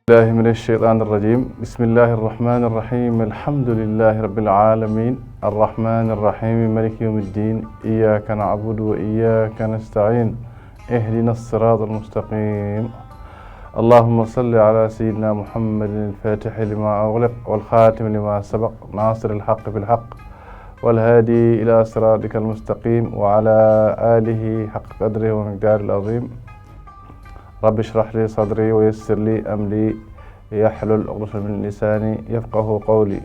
الله من الشيطان الرجيم بسم الله الرحمن الرحيم الحمد لله رب العالمين الرحمن الرحيم مالك يوم الدين إياك نعبد وإياك نستعين اهدنا الصراط المستقيم اللهم صل على سيدنا محمد الفاتح لما أغلق والخاتم لما سبق ناصر الحق بالحق والهادي إلى صراطك المستقيم وعلى آله حق قدره ومقداره العظيم رب اشرح لي صدري ويسر لي أمري يحلل عقدة من لساني يفقه قولي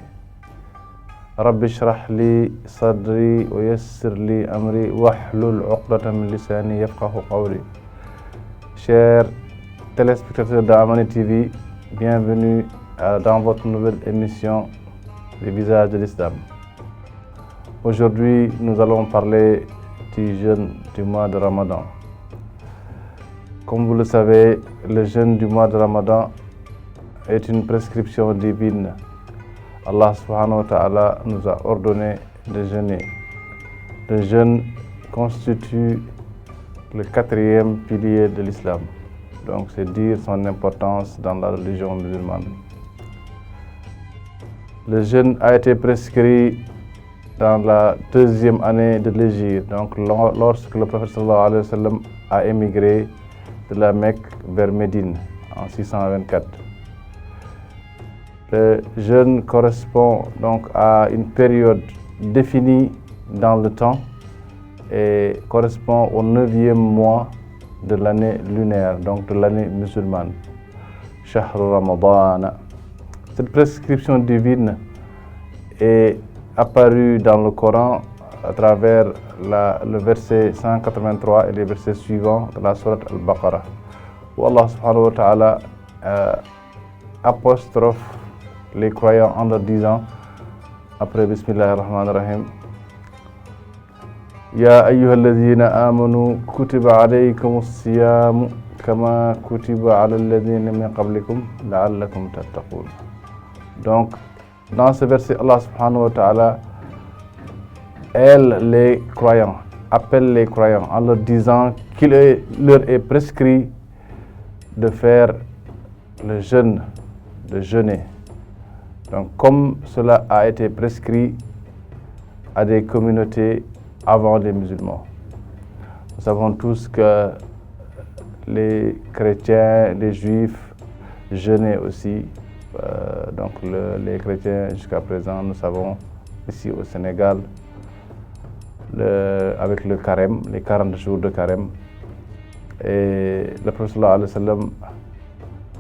رب اشرح لي صدري ويسر لي أمري واحلل عقدة من لساني يفقه قولي. Chers téléspectateurs d'Amani TV, bienvenue dans votre nouvelle émission Les visages de l'Islam. Aujourd'hui, nous allons parler du jeûne du mois de Ramadan. Comme vous le savez, le jeûne du mois de Ramadan est une prescription divine. Allah subhanahu wa ta'ala nous a ordonné de jeûner. Le jeûne constitue le quatrième pilier de l'islam. Donc c'est dire son importance dans la religion musulmane. Le jeûne a été prescrit dans la deuxième année de l'Hégire, donc lorsque le prophète sallallahu alayhi wa sallam a émigré de la Mecque vers Médine en 624. Le jeûne correspond donc à une période définie dans le temps et correspond au 9e mois de l'année lunaire, donc de l'année musulmane. Shahr Ramadan. Cette prescription divine est apparue dans le Coran à travers le verset 183 et les versets suivants de la sourate Al-Baqarah, où Allah subhanahu wa ta'ala apostrophe les croyants en leur disant, après Bismillah ar-Rahman ar-Rahim, Ya ayyuhalladhina amanu kutiba alaykumus siyamu kama kutiba ala alladhina min qablikum la'allakum tattaqun. Donc, dans ce verset, Allah subhanahu wa ta'ala les croyants, appelle les croyants en leur disant qu'il leur est prescrit de faire le jeûne, de jeûner. Donc comme cela a été prescrit à des communautés avant les musulmans. Nous savons tous que les chrétiens, les juifs jeûnaient aussi. Donc les chrétiens jusqu'à présent, nous savons ici au Sénégal, avec le carême, les 40 jours de carême. Et le prophète sallallahu alayhi wa sallam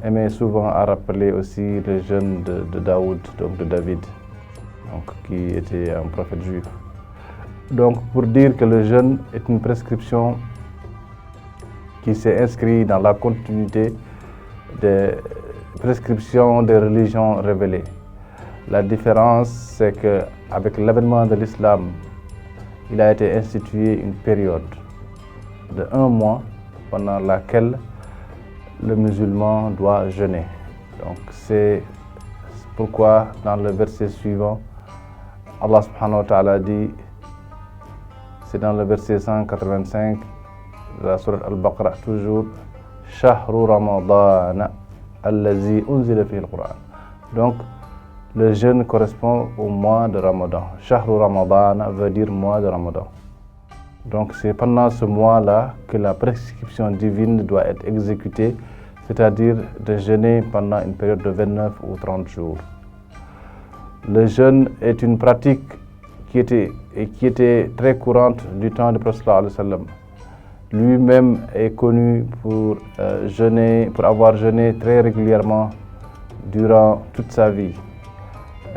aimait souvent à rappeler aussi le jeûne de Daoud, donc de David, donc, qui était un prophète juif. Donc pour dire que le jeûne est une prescription qui s'est inscrite dans la continuité des prescriptions des religions révélées. La différence, c'est qu'avec l'avènement de l'islam, il a été institué une période de 1 mois pendant laquelle le musulman doit jeûner. Donc c'est pourquoi dans le verset suivant, Allah subhanahu wa ta'ala dit, c'est dans le verset 185 de la sourate Al-Baqarah toujours, Shahru Ramadan allazi unzila fihi al-Qur'an. Donc le jeûne correspond au mois de Ramadan. Shahru Ramadan veut dire mois de Ramadan. Donc c'est pendant ce mois-là que la prescription divine doit être exécutée, c'est-à-dire de jeûner pendant une période de 29 ou 30 jours. Le jeûne est une pratique qui était très courante du temps du prophète sallallahu alayhi wa sallam. Lui-même est connu pour jeûner, pour avoir jeûné très régulièrement durant toute sa vie.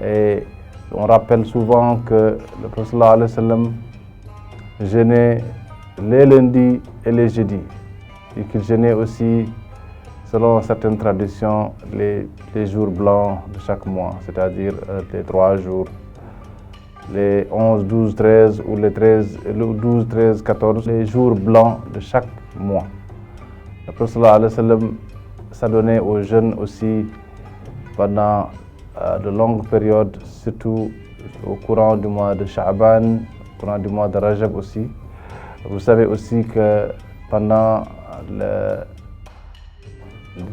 Et on rappelle souvent que le prophète sallallahu alayhi wa sallam jeûnait les lundis et les jeudis, et qu'il jeûnait aussi, selon certaines traditions, les jours blancs de chaque mois, c'est-à-dire les 3 jours, les 11, 12, 13 ou les 12, 13, 14, les jours blancs de chaque mois. Le prophète sallallahu alayhi wa sallam s'adonnait au jeûne aussi pendant de longues périodes, surtout au courant du mois de Sha'ban, au courant du mois de Rajab aussi. Vous savez aussi que pendant les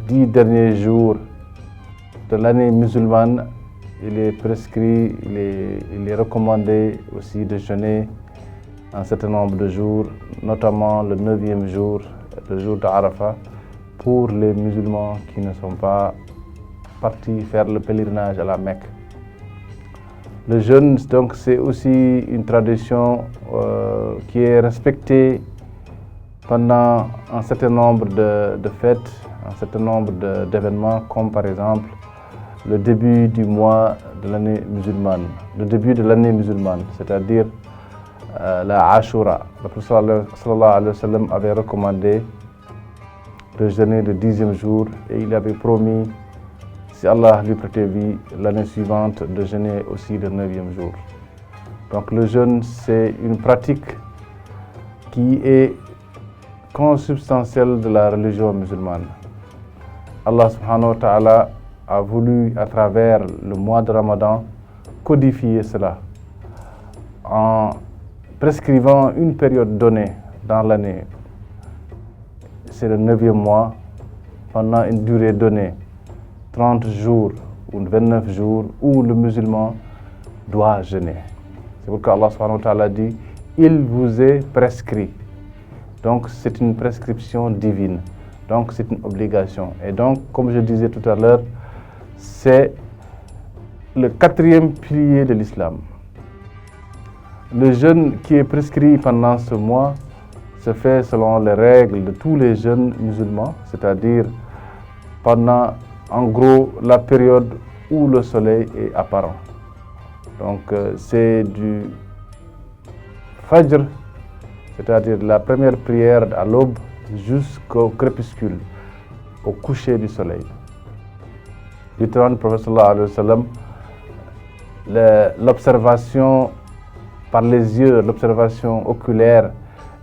10 derniers jours de l'année musulmane, il est prescrit, il est recommandé aussi de jeûner un certain nombre de jours, notamment le 9e jour, le jour d'Arafat, pour les musulmans qui ne sont pas partis faire le pèlerinage à la Mecque. Le jeûne, donc, c'est aussi une tradition qui est respectée pendant un certain nombre de fêtes, un certain nombre d'événements, comme par exemple le début du mois de l'année musulmane, le début de l'année musulmane, c'est-à-dire la Ashura. Le prophète sallallahu alayhi wa sallam avait recommandé de jeûner le 10e jour et il avait promis, si Allah lui prêtait vie, l'année suivante de jeûner aussi le 9e jour. Donc le jeûne, c'est une pratique qui est consubstantielle de la religion musulmane. Allah subhanahu wa ta'ala a voulu, à travers le mois de Ramadan, codifier cela en prescrivant une période donnée dans l'année. C'est le 9e mois, pendant une durée donnée, 30 jours ou 29 jours, où le musulman doit jeûner. C'est pourquoi Allah subhanahu wa ta'ala dit « Il vous est prescrit ». Donc c'est une prescription divine, donc c'est une obligation. Et donc, comme je disais tout à l'heure, c'est le 4e pilier de l'islam. Le jeûne qui est prescrit pendant ce mois se fait selon les règles de tous les jeûnes musulmans, c'est-à-dire pendant, en gros, la période où le soleil est apparent. Donc c'est du Fajr, c'est-à-dire la première prière à l'aube, jusqu'au crépuscule, au coucher du soleil. Du temps du prophète sallallahu alayhi wa sallam, l'observation par les yeux, l'observation oculaire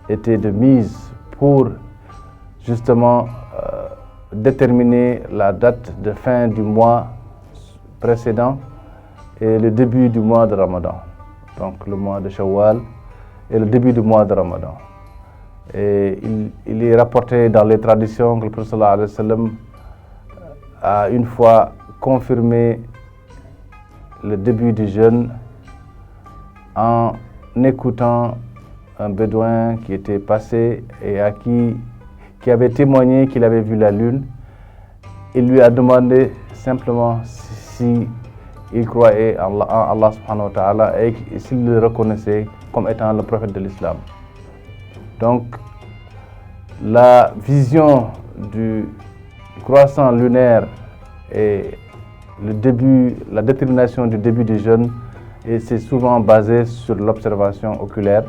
était de mise pour justement déterminer la date de fin du mois précédent et le début du mois de Ramadan, donc le mois de Shawwal et le début du mois de Ramadan. Et il est rapporté dans les traditions que le prophète sallallahu alayhi wa sallam a une fois confirmé le début du jeûne en écoutant un bédouin qui était passé et à qui avait témoigné qu'il avait vu la lune. Il lui a demandé simplement si il croyait en Allah subhanahu wa ta'ala et s'il le reconnaissait comme étant le prophète de l'islam. Donc, la vision du croissant lunaire et la détermination du début du jeûne, et c'est souvent basé sur l'observation oculaire,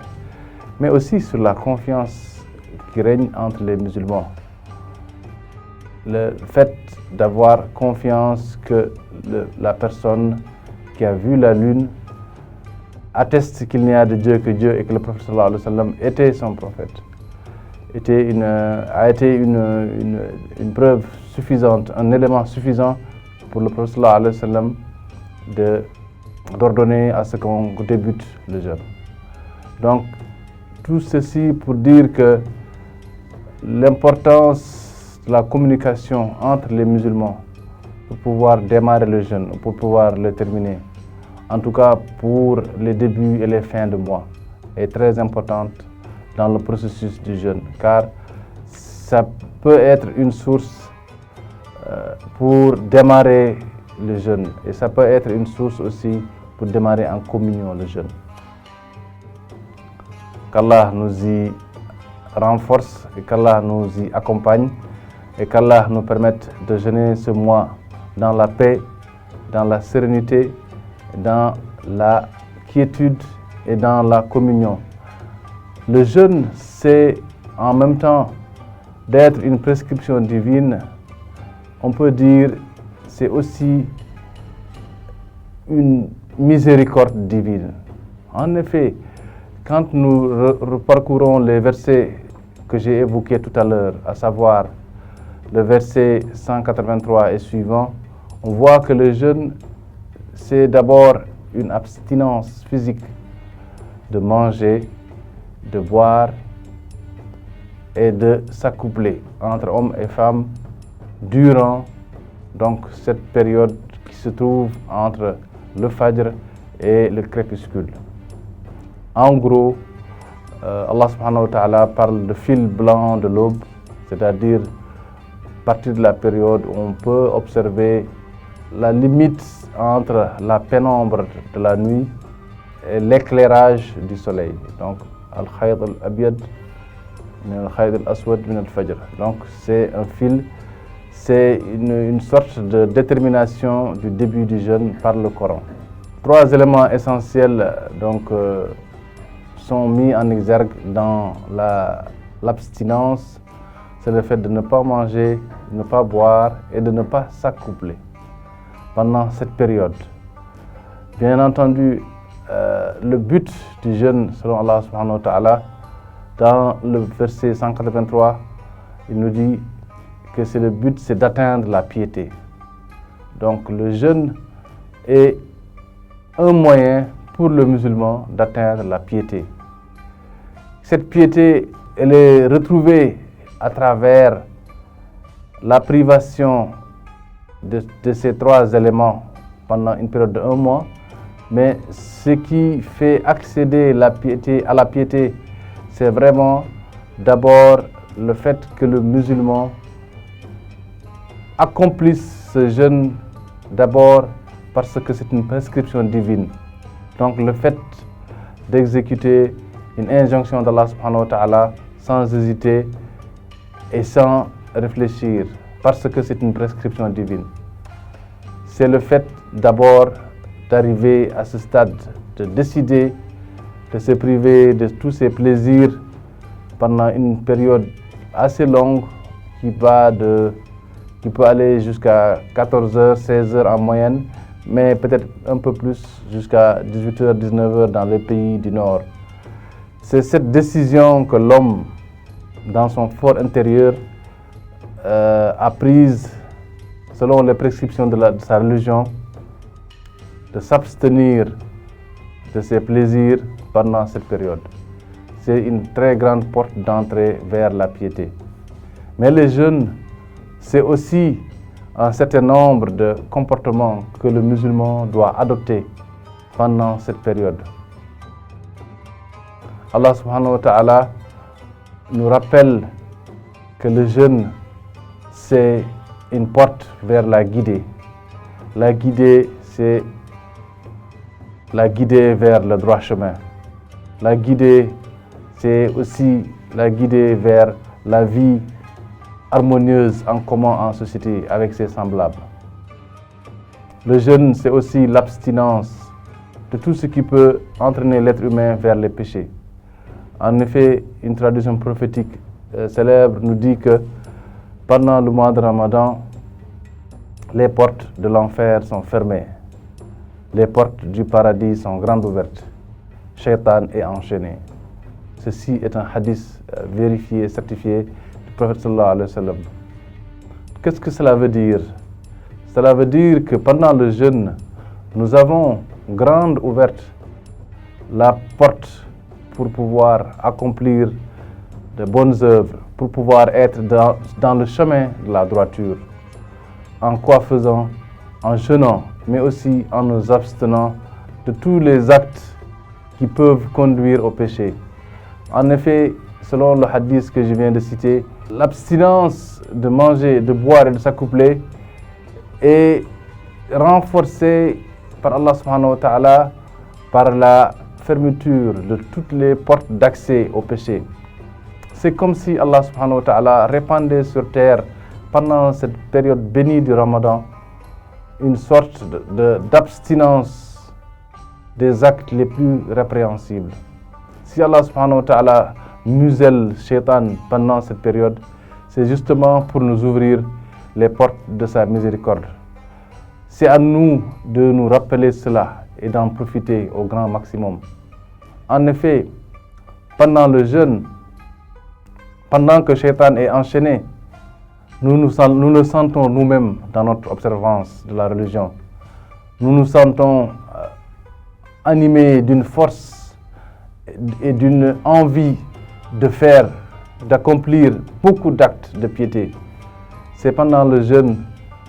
mais aussi sur la confiance qui règne entre les musulmans. Le fait d'avoir confiance que la personne qui a vu la lune atteste qu'il n'y a de Dieu que Dieu et que le prophète sallallahu alayhi wa sallam était son prophète, a été une preuve suffisante, un élément suffisant pour le prophète sallallahu alayhi wa sallam d'ordonner à ce qu'on débute le jeûne. Donc, tout ceci pour dire que l'importance de la communication entre les musulmans pour pouvoir démarrer le jeûne, pour pouvoir le terminer, en tout cas pour les débuts et les fins de mois, est très importante dans le processus du jeûne, car ça peut être une source pour démarrer le jeûne et ça peut être une source aussi pour démarrer en communion le jeûne. Qu'Allah nous y renforce et qu'Allah nous y accompagne et qu'Allah nous permette de jeûner ce mois dans la paix, dans la sérénité, dans la quiétude et dans la communion. Le jeûne, c'est en même temps d'être une prescription divine, on peut dire c'est aussi une miséricorde divine. En effet, quand nous parcourons les versets que j'ai évoqués tout à l'heure, à savoir le verset 183 et suivant, on voit que le jeûne, c'est d'abord une abstinence physique de manger, de boire et de s'accoupler entre hommes et femmes durant donc cette période qui se trouve entre le Fajr et le crépuscule. En gros, Allah subhanahu wa ta'ala parle de fil blanc de l'aube, c'est-à-dire à partir de la période où on peut observer la limite entre la pénombre de la nuit et l'éclairage du soleil. Donc, al-khayt al-abyad min al-khayt al-aswad min al-fajr. Donc, c'est un fil, c'est une sorte de détermination du début du jeûne par le Coran. 3 éléments essentiels donc, sont mis en exergue dans l'abstinence. C'est le fait de ne pas manger, de ne pas boire et de ne pas s'accoupler pendant cette période. Bien entendu, le but du jeûne, selon Allah subhanahu wa ta'ala, dans le verset 183, il nous dit que le but, c'est d'atteindre la piété. Donc le jeûne est un moyen pour le musulman d'atteindre la piété. Cette piété, elle est retrouvée à travers la privation de ces 3 éléments pendant une période de 1 mois, mais ce qui fait accéder à la piété, c'est vraiment d'abord le fait que le musulman accomplisse ce jeûne d'abord parce que c'est une prescription divine. Donc le fait d'exécuter une injonction d'Allah subhanahu wa ta'ala sans hésiter et sans réfléchir, parce que c'est une prescription divine. C'est le fait d'abord d'arriver à ce stade, de décider de se priver de tous ses plaisirs pendant une période assez longue qui peut aller jusqu'à 14h, 16h en moyenne, mais peut-être un peu plus jusqu'à 18h, 19h dans les pays du Nord. C'est cette décision que l'homme, dans son fort intérieur, a prise selon les prescriptions de sa religion, de s'abstenir de ses plaisirs pendant cette période. C'est une très grande porte d'entrée vers la piété. Mais le jeûne, c'est aussi un certain nombre de comportements que le musulman doit adopter pendant cette période. Allah subhanahu wa ta'ala nous rappelle que le jeûne, c'est une porte vers la guidée. La guidée, c'est la guidée vers le droit chemin. La guidée, c'est aussi la guidée vers la vie harmonieuse en commun en société avec ses semblables. Le jeûne, c'est aussi l'abstinence de tout ce qui peut entraîner l'être humain vers les péchés. En effet, une tradition prophétique célèbre nous dit que pendant le mois de Ramadan, les portes de l'enfer sont fermées. Les portes du paradis sont grandes ouvertes. Shaitan est enchaîné. Ceci est un hadith vérifié, certifié du prophète sallallahu alayhi wa sallam. Qu'est-ce que cela veut dire? Cela veut dire que pendant le jeûne, nous avons grande ouverte la porte pour pouvoir accomplir de bonnes œuvres, pour pouvoir être dans le chemin de la droiture. En quoi faisant? En jeûnant, mais aussi en nous abstenant de tous les actes qui peuvent conduire au péché. En effet, selon le hadith que je viens de citer, l'abstinence de manger, de boire et de s'accoupler est renforcée par Allah subhanahu wa ta'ala par la fermeture de toutes les portes d'accès au péché. C'est comme si Allah subhanahu wa ta'ala répandait sur terre pendant cette période bénie du Ramadan une sorte d'abstinence des actes les plus répréhensibles. Si Allah subhanahu wa ta'ala muselle Shaitan pendant cette période, c'est justement pour nous ouvrir les portes de sa miséricorde. C'est à nous de nous rappeler cela et d'en profiter au grand maximum. En effet, pendant le jeûne, pendant que Shaitan est enchaîné, nous le sentons nous-mêmes dans notre observance de la religion. Nous nous sentons animés d'une force et d'une envie d'accomplir beaucoup d'actes de piété. C'est pendant le jeûne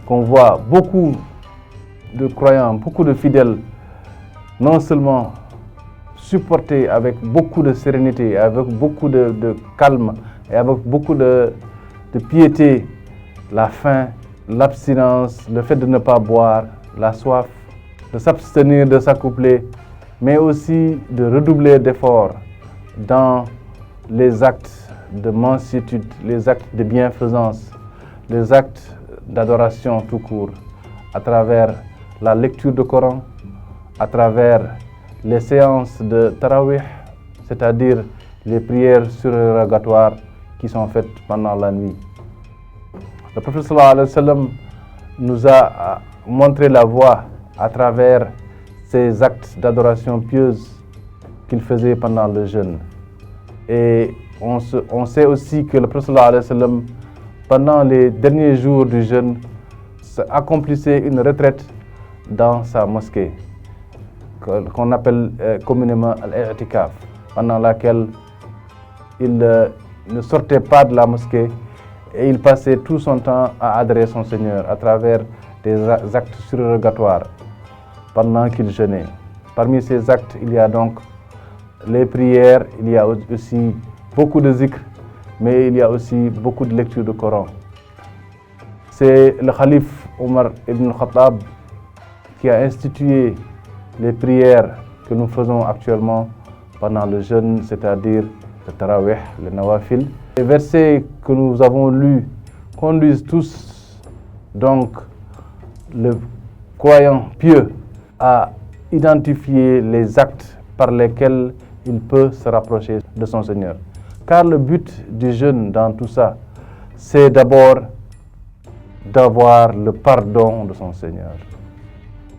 qu'on voit beaucoup de croyants, beaucoup de fidèles, non seulement supporter avec beaucoup de sérénité, avec beaucoup de calme et avec beaucoup de piété la faim, l'abstinence, le fait de ne pas boire, la soif, de s'abstenir de s'accoupler, mais aussi de redoubler d'efforts dans les actes de mansuétude, les actes de bienfaisance, les actes d'adoration tout court, à travers la lecture du Coran, à travers les séances de Tarawih, c'est-à-dire les prières surérogatoires qui sont faites pendant la nuit. Le prophète sallallahu alayhi wa sallam nous a montré la voie à travers ces actes d'adoration pieuse qu'il faisait pendant le jeûne. Et on sait aussi que le prophète sallallahu alayhi wa sallam, pendant les derniers jours du jeûne, accomplissait une retraite dans sa mosquée, qu'on appelle communément al-i'tikaf, pendant laquelle il ne sortait pas de la mosquée et il passait tout son temps à adorer son Seigneur à travers des actes surérogatoires pendant qu'il jeûnait. Parmi ces actes, il y a donc les prières, il y a aussi beaucoup de zikr, mais il y a aussi beaucoup de lecture du Coran. C'est le calife Omar ibn Khattab qui a institué les prières que nous faisons actuellement pendant le jeûne, c'est-à-dire le Tarawih, le Nawafil. Les versets que nous avons lus conduisent tous donc le croyant pieux à identifier les actes par lesquels il peut se rapprocher de son Seigneur. Car le but du jeûne dans tout ça, c'est d'abord d'avoir le pardon de son Seigneur,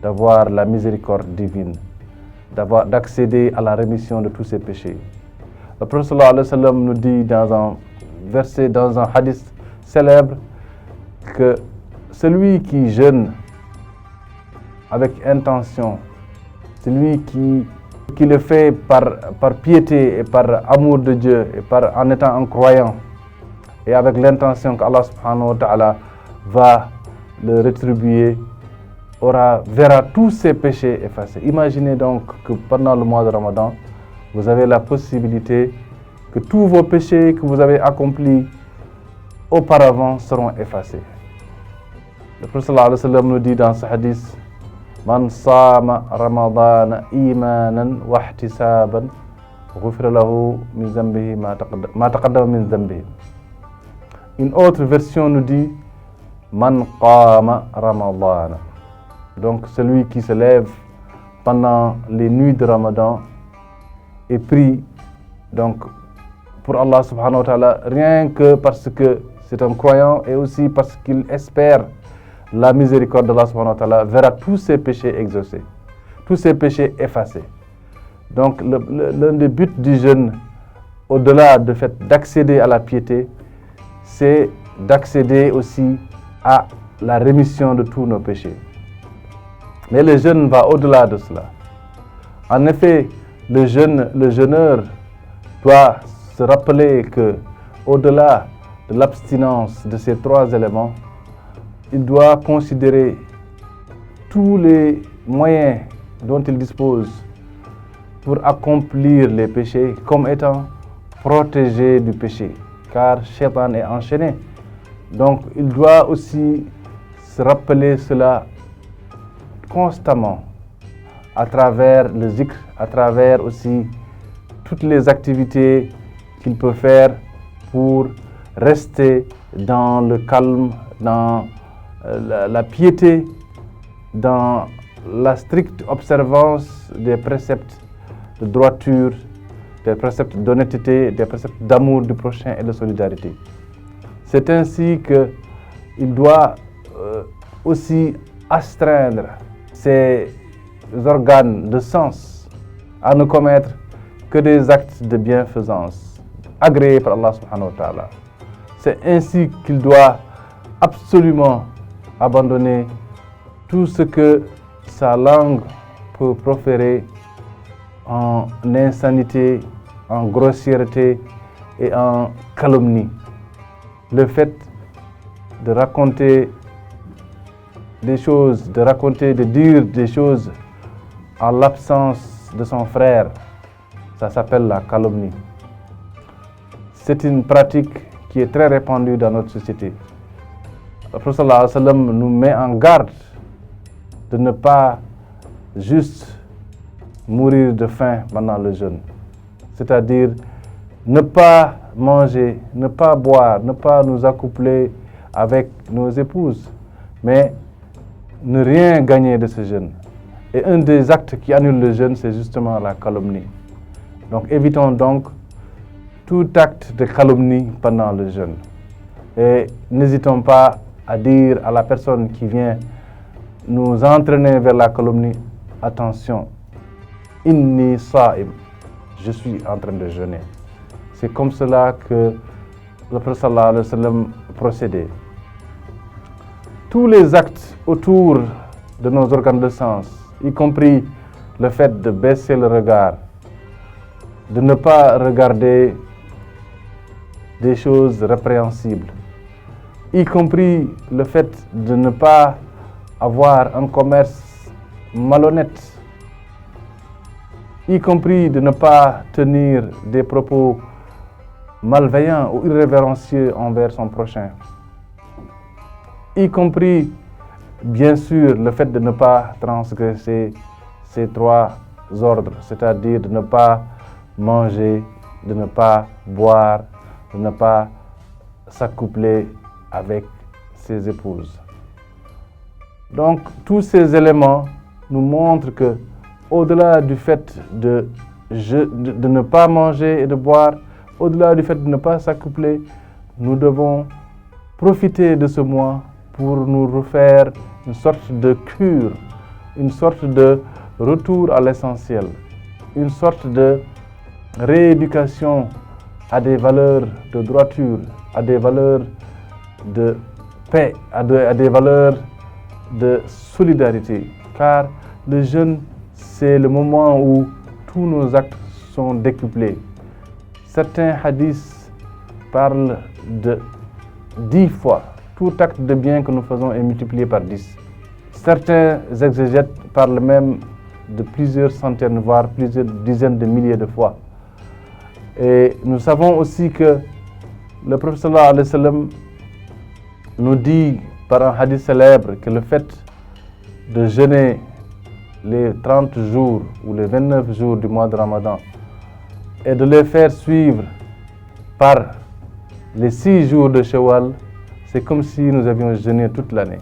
d'avoir la miséricorde divine, d'accéder à la rémission de tous ses péchés. Le prophète sallallahu alayhi wa sallam nous dit dans un verset, dans un hadith célèbre, que celui qui jeûne avec intention, celui qui le fait par piété et par amour de Dieu et en étant un croyant et avec l'intention qu'Allah subhanahu wa ta'ala va le rétribuer, verra tous ses péchés effacés. Imaginez donc que pendant le mois de Ramadan, vous avez la possibilité que tous vos péchés que vous avez accomplis auparavant seront effacés. Le prophète sallallahu alayhi wa sallam nous dit dans ce hadith: Man sama Ramadan imanan wa ihtisaban ghufira lahu min dhanbihi ma taqaddama min dhanbihi. Une autre version nous dit Man qama Ramadan. Donc celui qui se lève pendant les nuits de Ramadan et prie donc pour Allah subhanahu wa ta'ala, rien que parce que c'est un croyant et aussi parce qu'il espère la miséricorde d'Allah subhanahu wa ta'ala, verra tous ses péchés exaucés, tous ses péchés effacés. Donc l'un des buts du jeûne, au-delà du fait d'accéder à la piété, c'est d'accéder aussi à la rémission de tous nos péchés. Mais le jeûne va au-delà de cela. En effet, le jeûneur doit se rappeler que, au-delà de l'abstinence de ces trois éléments, il doit considérer tous les moyens dont il dispose pour accomplir les péchés comme étant protégé du péché, car Shaitan est enchaîné. Donc il doit aussi se rappeler cela constamment à travers le zikr, à travers aussi toutes les activités qu'il peut faire pour rester dans le calme, dans la piété, dans la stricte observance des préceptes de droiture, des préceptes d'honnêteté, des préceptes d'amour du prochain et de solidarité. C'est ainsi qu'il doit aussi astreindre ses organes de sens à ne commettre que des actes de bienfaisance agréés par Allah subhanahu wa ta'ala. C'est ainsi qu'il doit absolument abandonner tout ce que sa langue peut proférer en insanité, en grossièreté et en calomnie. Le fait de raconter des choses, de raconter, de dire des choses en l'absence de son frère, ça s'appelle la calomnie. C'est une pratique qui est très répandue dans notre société. Le Prophète sallallahu alayhi wa sallam nous met en garde de ne pas juste mourir de faim pendant le jeûne. C'est-à-dire ne pas manger, ne pas boire, ne pas nous accoupler avec nos épouses, mais ne rien gagner de ce jeûne. Et un des actes qui annule le jeûne, c'est justement la calomnie. Donc évitons donc tout acte de calomnie pendant le jeûne. Et n'hésitons pas à dire à la personne qui vient nous entraîner vers la calomnie, attention, inni sa'im, je suis en train de jeûner. C'est comme cela que le Prophète sallallahu alayhi wa sallam procédait. Tous les actes autour de nos organes de sens, y compris le fait de baisser le regard, de ne pas regarder des choses répréhensibles, y compris le fait de ne pas avoir un commerce malhonnête, y compris de ne pas tenir des propos malveillants ou irrévérencieux envers son prochain, y compris, bien sûr, le fait de ne pas transgresser ces trois ordres, c'est-à-dire de ne pas manger, de ne pas boire, de ne pas s'accoupler avec ses épouses. Donc, tous ces éléments nous montrent que, au-delà du fait de ne pas manger et de boire, au-delà du fait de ne pas s'accoupler, nous devons profiter de ce mois pour nous refaire une sorte de cure, une sorte de retour à l'essentiel, une sorte de rééducation à des valeurs de droiture, à des valeurs de paix, à des valeurs de solidarité. Car le jeûne, c'est le moment où tous nos actes sont décuplés. Certains hadiths parlent de 10 fois. Tout acte de bien que nous faisons est multiplié par 10. Certains exégètes parlent même de plusieurs centaines, voire plusieurs dizaines de milliers de fois. Et nous savons aussi que le Prophète sallallahu alayhi wa sallam nous dit par un hadith célèbre que le fait de jeûner les 30 jours ou les 29 jours du mois de Ramadan et de les faire suivre par les 6 jours de Shawwal, c'est comme si nous avions jeûné toute l'année.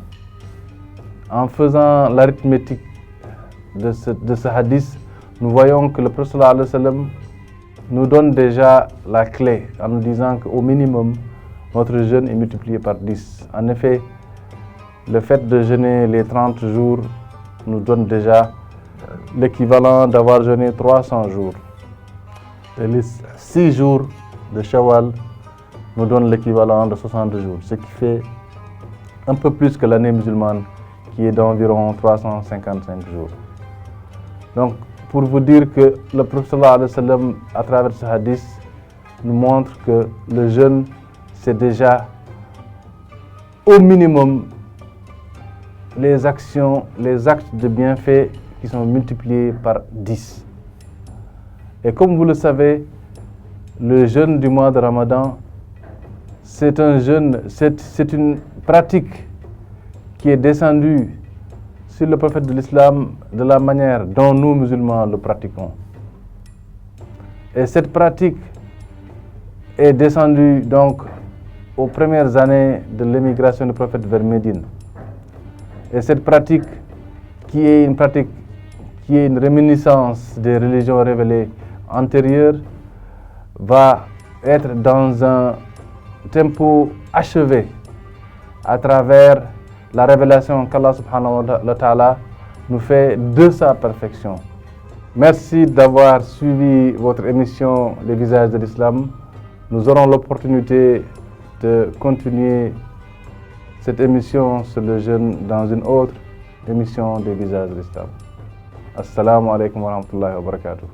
En faisant l'arithmétique de ce hadith, nous voyons que le Prophète sallallahu alayhi wa sallam nous donne déjà la clé en nous disant qu'au minimum, notre jeûne est multiplié par 10. En effet, le fait de jeûner les 30 jours nous donne déjà l'équivalent d'avoir jeûné 300 jours. Et les 6 jours de Shawwal nous donnent l'équivalent de 60 jours, ce qui fait un peu plus que l'année musulmane qui est d'environ 355 jours. Donc, pour vous dire que le Prophète sallallahu alayhi wa sallam, à travers ce hadith, nous montre que le jeûne, c'est déjà au minimum les actions, les actes de bienfaits qui sont multipliés par 10. Et comme vous le savez, le jeûne du mois de Ramadan, c'est une pratique qui est descendue sur le prophète de l'islam de la manière dont nous musulmans le pratiquons. Et cette pratique est descendue donc aux premières années de l'émigration du prophète vers Médine. Et cette pratique qui est une réminiscence des religions révélées antérieures va être dans un tempo achevé à travers la révélation qu'Allah subhanahu wa ta'ala nous fait de sa perfection. Merci d'avoir suivi votre émission Les Visages de l'Islam. Nous aurons l'opportunité de continuer cette émission sur le jeûne dans une autre émission des Visages de l'Islam. Assalamu alaikum wa rahmatullahi wa barakatuh.